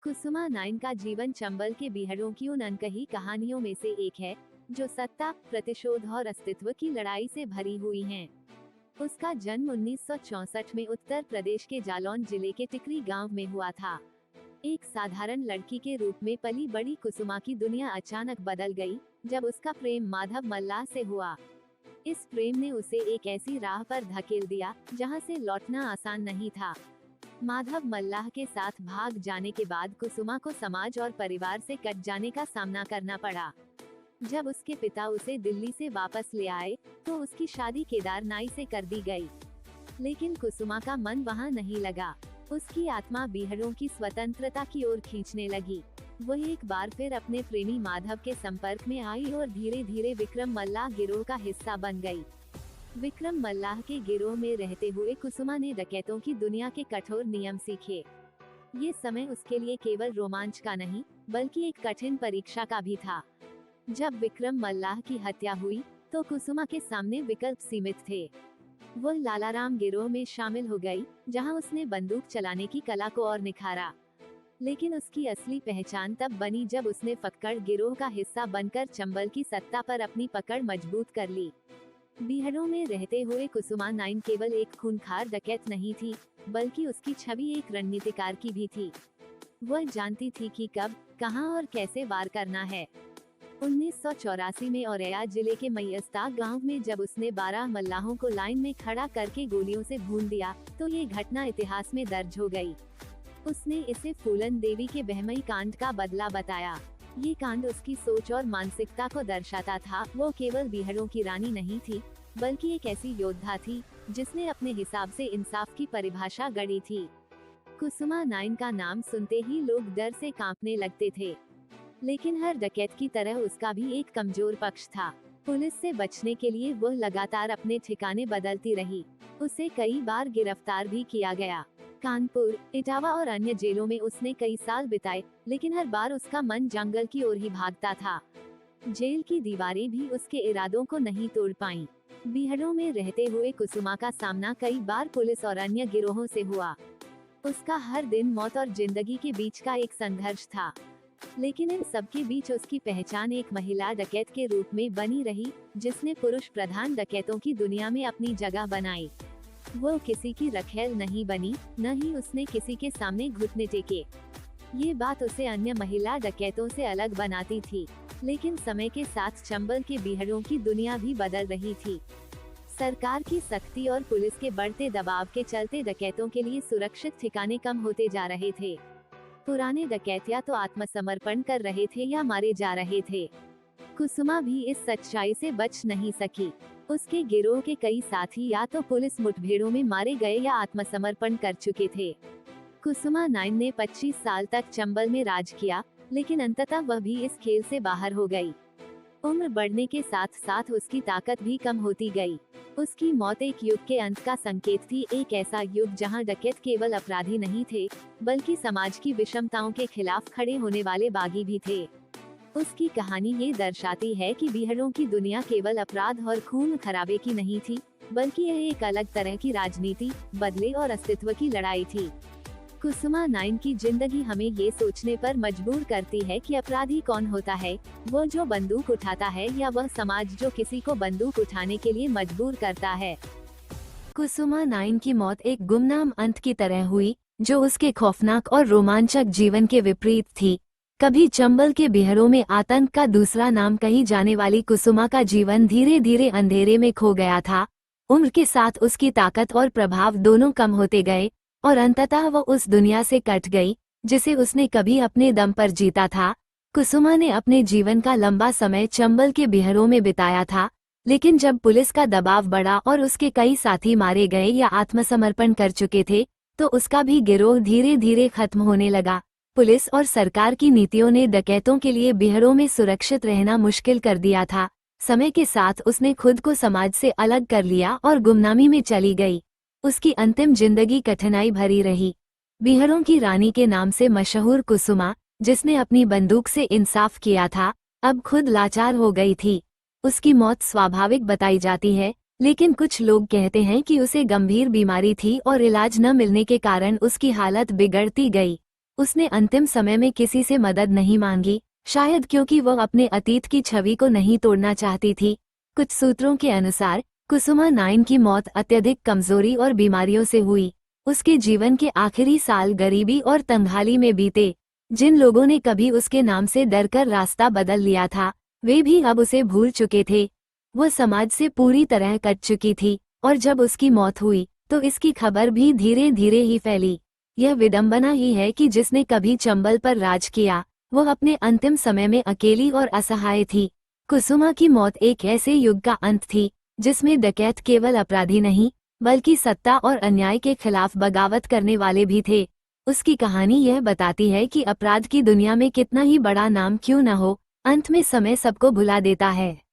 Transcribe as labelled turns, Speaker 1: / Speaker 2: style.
Speaker 1: कुसुमा nine का जीवन चंबल के बीहड़ों की उन अनकही कहानियों में से एक है जो सत्ता, प्रतिशोध और अस्तित्व की लड़ाई से भरी हुई हैं। उसका जन्म 1964 में उत्तर प्रदेश के जालौन जिले के टिकरी गांव में हुआ था। एक साधारण लड़की के रूप में पली बड़ी कुसुमा की दुनिया अचानक बदल गई जब उसका प्रेम माधव मल्लाह से हुआ। इस प्रेम ने उसे एक ऐसी राह पर धकेल दिया जहां से लौटना आसान नहीं था। माधव मल्लाह के साथ भाग जाने के बाद कुसुमा को समाज और परिवार से कट जाने का सामना करना पड़ा। जब उसके पिता उसे दिल्ली से वापस ले आए तो उसकी शादी केदार नाई से कर दी गई। लेकिन कुसुमा का मन वहां नहीं लगा। उसकी आत्मा बीहड़ों की स्वतंत्रता की ओर खींचने लगी। वह एक बार फिर अपने प्रेमी माधव के संपर्क में आई और धीरे धीरे विक्रम मल्लाह गिरोह का हिस्सा बन गई। विक्रम मल्लाह के गिरोह में रहते हुए कुसुमा ने डकैतों की दुनिया के कठोर नियम सीखे। ये समय उसके लिए केवल रोमांच का नहीं बल्कि एक कठिन परीक्षा का भी था। जब विक्रम मल्लाह की हत्या हुई तो कुसुमा के सामने विकल्प सीमित थे। वह लालाराम गिरोह में शामिल हो गई, जहां उसने बंदूक चलाने की कला को और निखारा। लेकिन उसकी असली पहचान तब बनी जब उसने फक्कड़ गिरोह का हिस्सा बनकर चंबल की सत्ता पर अपनी पकड़ मजबूत कर ली। बीहड़ों में रहते हुए कुसुमा नाइन केवल एक खूंखार डकैत नहीं थी, बल्कि उसकी छवि एक रणनीतिकार की भी थी। वह जानती थी कि कब, कहां और कैसे वार करना है। 1984 में औरैया जिले के मैयस्ता गांव में जब उसने 12 मल्लाहों को लाइन में खड़ा करके गोलियों से भून दिया तो ये घटना इतिहास में दर्ज हो गई। उसने इसे फूलन देवी के बहमई कांड का बदला बताया। ये कांड उसकी सोच और मानसिकता को दर्शाता था। वो केवल बीहड़ों की रानी नहीं थी, बल्कि एक ऐसी योद्धा थी जिसने अपने हिसाब से इंसाफ की परिभाषा गढ़ी थी। कुसुमा नाइन का नाम सुनते ही लोग डर से कांपने लगते थे, लेकिन हर डकैत की तरह उसका भी एक कमजोर पक्ष था। पुलिस से बचने के लिए वह लगातार अपने ठिकाने बदलती रही। उसे कई बार गिरफ्तार भी किया गया। कानपुर, इटावा और अन्य जेलों में उसने कई साल बिताए, लेकिन हर बार उसका मन जंगल की ओर ही भागता था। जेल की दीवारें भी उसके इरादों को नहीं तोड़ पाईं। बीहड़ों में रहते हुए कुसुमा का सामना कई बार पुलिस और अन्य गिरोहों से हुआ। उसका हर दिन मौत और जिंदगी के बीच का एक संघर्ष था, लेकिन इन सब के बीच उसकी पहचान एक महिला डकैत के रूप में बनी रही, जिसने पुरुष प्रधान डकैतों की दुनिया में अपनी जगह बनाई। वो किसी की रखेल नहीं बनी, न ही उसने किसी के सामने घुटने टेके। ये बात उसे अन्य महिला डकैतों से अलग बनाती थी। लेकिन समय के साथ चंबल के बीहड़ों की दुनिया भी बदल रही थी। सरकार की सख्ती और पुलिस के बढ़ते दबाव के चलते डकैतों के लिए सुरक्षित ठिकाने कम होते जा रहे थे। पुराने डकैत या तो आत्मसमर्पण कर रहे थे या मारे जा रहे थे। कुसुमा भी इस सच्चाई से बच नहीं सकी। उसके गिरोह के कई साथी या तो पुलिस मुठभेड़ों में मारे गए या आत्मसमर्पण कर चुके थे। कुसुमा नाइन ने 25 साल तक चंबल में राज किया, लेकिन अंततः वह भी इस खेल से बाहर हो गई। उम्र बढ़ने के साथ साथ उसकी ताकत भी कम होती गई। उसकी मौत एक युग के अंत का संकेत थी, एक ऐसा युग जहां डकैत केवल अपराधी नहीं थे, बल्कि समाज की विषमताओं के खिलाफ खड़े होने वाले बागी भी थे। उसकी कहानी ये दर्शाती है कि बीहड़ों की दुनिया केवल अपराध और खून खराबे की नहीं थी, बल्कि यह एक अलग तरह की राजनीति, बदले और अस्तित्व की लड़ाई थी। कुसुमा नाइन की जिंदगी हमें ये सोचने पर मजबूर करती है कि अपराधी कौन होता है, वो जो बंदूक उठाता है या वह समाज जो किसी को बंदूक उठाने के लिए मजबूर करता है।
Speaker 2: कुसुमा नाइन की मौत एक गुमनाम अंत की तरह हुई, जो उसके खौफनाक और रोमांचक जीवन के विपरीत थी। कभी चंबल के बीहड़ों में आतंक का दूसरा नाम कही जाने वाली कुसुमा का जीवन धीरे धीरे अंधेरे में खो गया था। उम्र के साथ उसकी ताकत और प्रभाव दोनों कम होते गए और अंततः वो उस दुनिया से कट गई जिसे उसने कभी अपने दम पर जीता था। कुसुमा ने अपने जीवन का लंबा समय चंबल के बीहड़ों में बिताया था, लेकिन जब पुलिस का दबाव बढ़ा और उसके कई साथी मारे गए या आत्मसमर्पण कर चुके थे, तो उसका भी गिरोह धीरे धीरे खत्म होने लगा। पुलिस और सरकार की नीतियों ने डकैतों के लिए बीहड़ों में सुरक्षित रहना मुश्किल कर दिया था। समय के साथ उसने खुद को समाज से अलग कर लिया और गुमनामी में चली गई। उसकी अंतिम जिंदगी कठिनाई भरी रही। बीहड़ों की रानी के नाम से मशहूर कुसुमा, जिसने अपनी बंदूक से इंसाफ किया था, अब खुद लाचार हो गई थी। उसकी मौत स्वाभाविक बताई जाती है, लेकिन कुछ लोग कहते हैं कि उसे गंभीर बीमारी थी और इलाज न मिलने के कारण उसकी हालत बिगड़ती गई। उसने अंतिम समय में किसी से मदद नहीं मांगी, शायद क्योंकि वह अपने अतीत की छवि को नहीं तोड़ना चाहती थी। कुछ सूत्रों के अनुसार कुसुमा नाइन की मौत अत्यधिक कमजोरी और बीमारियों से हुई। उसके जीवन के आखिरी साल गरीबी और तंगहाली में बीते। जिन लोगों ने कभी उसके नाम से डरकर रास्ता बदल लिया था, वे भी अब उसे भूल चुके थे। वह समाज से पूरी तरह कट चुकी थी, और जब उसकी मौत हुई तो इसकी खबर भी धीरे धीरे ही फैली। यह विडंबना ही है कि जिसने कभी चंबल पर राज किया, वह अपने अंतिम समय में अकेली और असहाय थी। कुसुमा की मौत एक ऐसे युग का अंत थी जिसमें डकैत केवल अपराधी नहीं, बल्कि सत्ता और अन्याय के खिलाफ बगावत करने वाले भी थे। उसकी कहानी यह बताती है कि अपराध की दुनिया में कितना ही बड़ा नाम क्यों न हो, अंत में समय सबको भुला देता है।